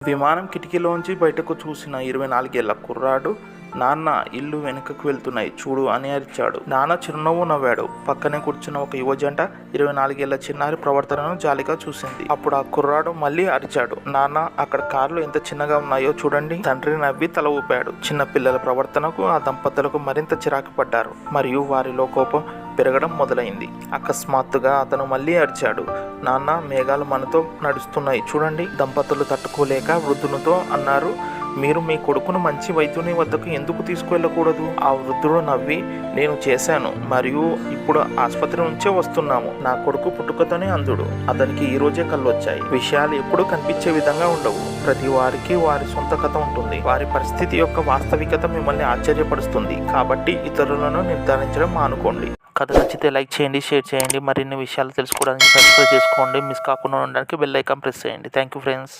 విమానం కిటికీలోంచి బయటకు చూసిన 24 ఏళ్ల కుర్రాడు, నాన్న ఇల్లు వెనుకకు వెళ్తున్నాయి చూడు అని అరిచాడు. నాన్న చిరునవ్వు నవ్వాడు. పక్కనే కూర్చున్న ఒక యువజంట 24 ఏళ్ల చిన్నారి ప్రవర్తనను జాలిగా చూసింది. అప్పుడు ఆ కుర్రాడు మళ్ళీ అరిచాడు, నాన్న అక్కడ కార్లు ఎంత చిన్నగా ఉన్నాయో చూడండి. తండ్రి నవ్వి తల ఊపాడు. చిన్న పిల్లల ప్రవర్తనకు ఆ దంపతులకు మరింత చిరాకు పడ్డారు మరియు వారిలో కోపం పెరగడం మొదలైంది. అకస్మాత్తుగా అతను మళ్ళీ అరిచాడు, నాన్న మేఘాలు మనతో నడుస్తున్నాయి చూడండి. దంపతులు తట్టుకోలేక వృద్ధునితో అన్నారు, మీరు మీ కొడుకును మంచి వైద్యుని వద్దకు ఎందుకు తీసుకువెళ్ళకూడదు? ఆ వృద్ధుడు నవ్వి, నేను చేశాను మరియు ఇప్పుడు ఆసుపత్రి నుంచే వస్తున్నాము. నా కొడుకు పుట్టుకతోనే అంధుడు. అతనికి ఈ రోజే కళ్ళు వచ్చాయి. విషయాలు ఎప్పుడూ కనిపించే విధంగా ఉండవు. ప్రతి వారికి వారి సొంత కథ ఉంటుంది. వారి పరిస్థితి యొక్క వాస్తవికత మిమ్మల్ని ఆశ్చర్యపరుస్తుంది. కాబట్టి ఇతరులను నిర్ధారించడం మానుకోండి. కథ నచ్చితే లైక్ చేయండి, షేర్ చేయండి. మరిన్ని విషయాలు తెలుసుకోవడానికి సబ్స్క్రైబ్ చేసుకోండి. మిస్ కాకుండా ఉండడానికి బెల్ ఐకాన్ ప్రెస్ చేయండి. Thank you friends.